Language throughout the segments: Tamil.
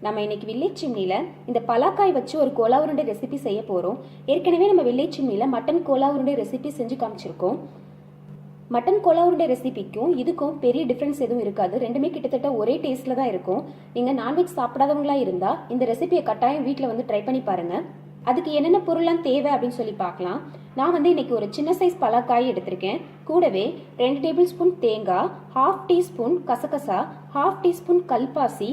நம்ம இன்னைக்கு வில்லேஜ் சிம்னியில் இந்த பலாக்காய் வச்சு ஒரு கோலா உருண்டை ரெசிபி செய்ய போகிறோம். ஏற்கனவே நம்ம வில்லேஜ் சிம்னியில் மட்டன் கோலா உருண்டை ரெசிபி செஞ்சு காமிச்சிருக்கோம். மட்டன் கோலா உருண்டை ரெசிபிக்கும் இதுக்கும் பெரிய டிஃப்ரென்ஸ் எதுவும் இருக்காது. ரெண்டுமே கிட்டத்தட்ட ஒரே டேஸ்ட்டில் தான் இருக்கும். நீங்கள் நான்வெஜ் சாப்பிடாதவங்களா இருந்தால் இந்த ரெசிபியை கட்டாயம் வீட்டில் வந்து ட்ரை பண்ணி பாருங்கள். அதுக்கு என்னென்ன பொருள்லாம் தேவை அப்படின்னு சொல்லி பார்க்கலாம். நான் வந்து இன்னைக்கு ஒரு சின்ன சைஸ் பலாக்காய் எடுத்திருக்கேன். கூடவே 2 டேபிள் ஸ்பூன் தேங்காய், 1/2 டீஸ்பூன் கசகசா, 1/2 டீஸ்பூன் கல்பாசி,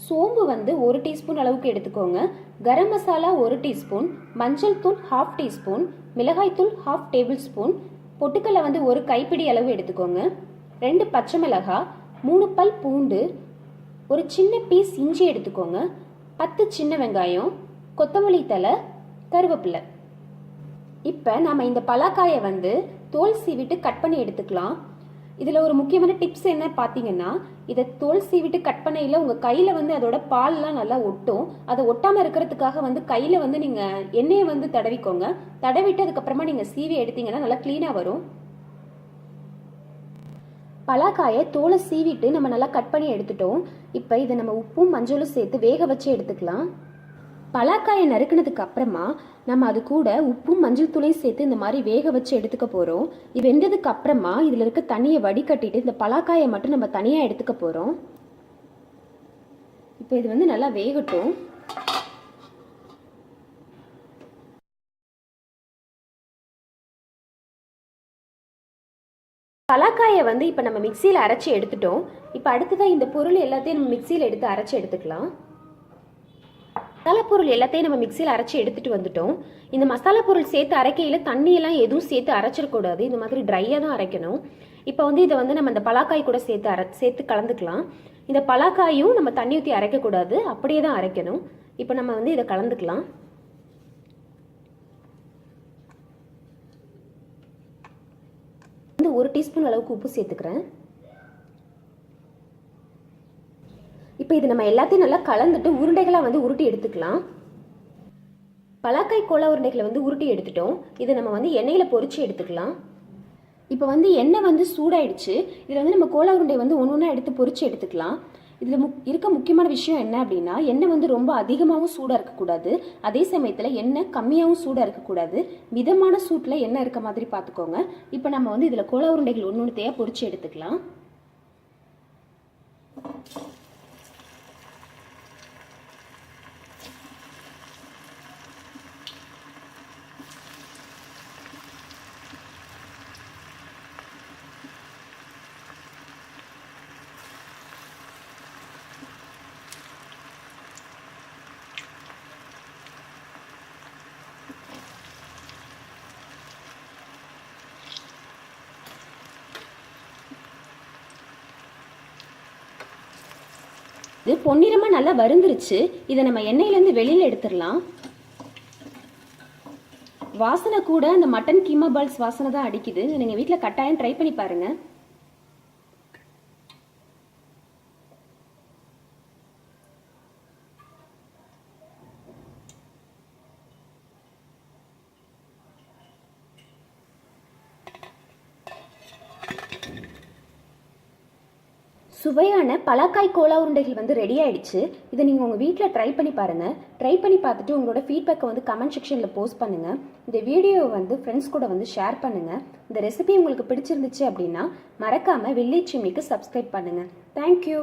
சோம்பு வந்து 1 டீஸ்பூன் அளவுக்கு எடுத்துக்கோங்க. கரம் மசாலா 1 டீஸ்பூன், மஞ்சள் தூள் 1/2 டீஸ்பூன், மிளகாய் தூள் 1/2 டேபிள் ஸ்பூன், பொட்டுக்கல்லை வந்து 1 கைப்பிடி அளவு எடுத்துக்கோங்க. 2 பச்சை மிளகாய், 3 பல் பூண்டு, ஒரு சின்ன பீஸ் இஞ்சி எடுத்துக்கோங்க. 10 சின்ன வெங்காயம், கொத்தமல்லி தழை, கருவேப்பிலை. இப்போ நம்ம இந்த பலாக்காயை வந்து தோல் சீவிட்டு கட் பண்ணி எடுத்துக்கலாம். இதில் ஒரு முக்கியமான டிப்ஸ் என்ன பார்த்தீங்கன்னா, இதை தோல் சீவிட்டு கட் பண்ணையில் உங்கள் கையில் வந்து அதோட பால்லாம் நல்லா ஒட்டும். அதை ஒட்டாமல் இருக்கிறதுக்காக வந்து கையில் வந்து நீங்கள் எண்ணெயை வந்து தடவிக்கோங்க. தடவிட்டு அதுக்கப்புறமா நீங்கள் சீவி எடுத்தீங்கன்னா நல்லா க்ளீனாக வரும். பலாக்காயை தோலை சீவிட்டு நம்ம நல்லா கட் பண்ணி எடுத்துட்டோம். இப்போ இதை நம்ம உப்பும் மஞ்சளும் சேர்த்து வேக வச்சு எடுத்துக்கலாம். பலாக்காயை நறுக்கினதுக்கு அப்புறமா நம்ம அது கூட உப்பும் மஞ்சள் தூளையும் சேர்த்து இந்த மாதிரி வேக வச்சு எடுத்துக்க போகிறோம். இது வெந்ததுக்கு அப்புறமா இதில் இருக்க தண்ணியை வடிகட்டிட்டு இந்த பலாக்காயை மட்டும் நம்ம தனியாக எடுத்துக்க போகிறோம். இப்போ இது வந்து நல்லா வேகட்டும். பலாக்காயை வந்து இப்போ நம்ம மிக்சியில் அரைச்சி எடுத்துட்டோம். இப்போ அடுத்ததான் இந்த பொருள் எல்லாத்தையும் நம்ம மிக்சியில் எடுத்து அரைச்சி எடுத்துக்கலாம். மசாலா பொருள் எல்லாத்தையும் நம்ம மிக்சியில் அரைச்சி எடுத்துட்டு வந்துட்டோம். இந்த மசாலா பொருள் சேர்த்து அரைக்கையில் தண்ணியெல்லாம் எதுவும் சேர்த்து அரைச்சிடக்கூடாது. இந்த மாதிரி ட்ரையாக தான் அரைக்கணும். இப்போ வந்து இதை வந்து நம்ம இந்த பலாக்காய் கூட சேர்த்து கலந்துக்கலாம். இந்த பலாக்காயும் நம்ம தண்ணி ஊற்றி அரைக்கக்கூடாது, அப்படியே தான் அரைக்கணும். இப்போ நம்ம வந்து இதை கலந்துக்கலாம். வந்து 1 டீஸ்பூன் அளவுக்கு உப்பு சேர்த்துக்கிறேன். இப்போ இது நம்ம எல்லாத்தையும் நல்லா கலந்துட்டு உருண்டைகளாக வந்து உருட்டி எடுத்துக்கலாம். பலாக்காய் கோலா உருண்டைகளை வந்து உருட்டி எடுத்துட்டோம். இதை நம்ம வந்து எண்ணெயில் பொரிச்சு எடுத்துக்கலாம். இப்போ வந்து எண்ணெய் வந்து சூடாயிடுச்சு. இதில் வந்து நம்ம கோலா உருண்டை வந்து ஒன்று எடுத்து பொரிச்சு எடுத்துக்கலாம். இதில் இருக்க முக்கியமான விஷயம் என்ன அப்படின்னா, எண்ணெய் வந்து ரொம்ப அதிகமாகவும் சூடாக இருக்கக்கூடாது, அதே சமயத்தில் எண்ணெய் கம்மியாகவும் சூடாக இருக்கக்கூடாது. மிதமான சூட்டில் எண்ணெய் இருக்க மாதிரி பார்த்துக்கோங்க. இப்போ நம்ம வந்து இதில் கோலா உருண்டைகள் ஒன்று பொரிச்சு எடுத்துக்கலாம். இது பொன்னிறமாக நல்லா வறுந்துருச்சு. இதை நம்ம எண்ணெயிலேருந்து வெளியில் எடுத்துடலாம். வாசனை கூட அந்த மட்டன் கீமா பால்ஸ் வாசனை தான் அடிக்குது. நீங்கள் வீட்டில் கட்டாயம் ட்ரை பண்ணி பாருங்கள். சுவையான பலாக்காய் கோலா உருண்டைகள் வந்து ரெடி ஆயிடுச்சு. இதை நீங்கள் உங்கள் வீட்டில் ட்ரை பண்ணி பாருங்கள். ட்ரை பண்ணி பார்த்துட்டு உங்களோட ஃபீட்பேக்கை வந்து கமெண்ட் செக்ஷனில் போஸ்ட் பண்ணுங்கள். இந்த வீடியோவை வந்து ஃப்ரெண்ட்ஸ் கூட வந்து ஷேர் பண்ணுங்கள். இந்த ரெசிபி உங்களுக்கு பிடிச்சிருந்துச்சு அப்படின்னா மறக்காமல் வில்லேஜ் சிம்னிக்கு சப்ஸ்கிரைப் பண்ணுங்கள். தேங்க்யூ.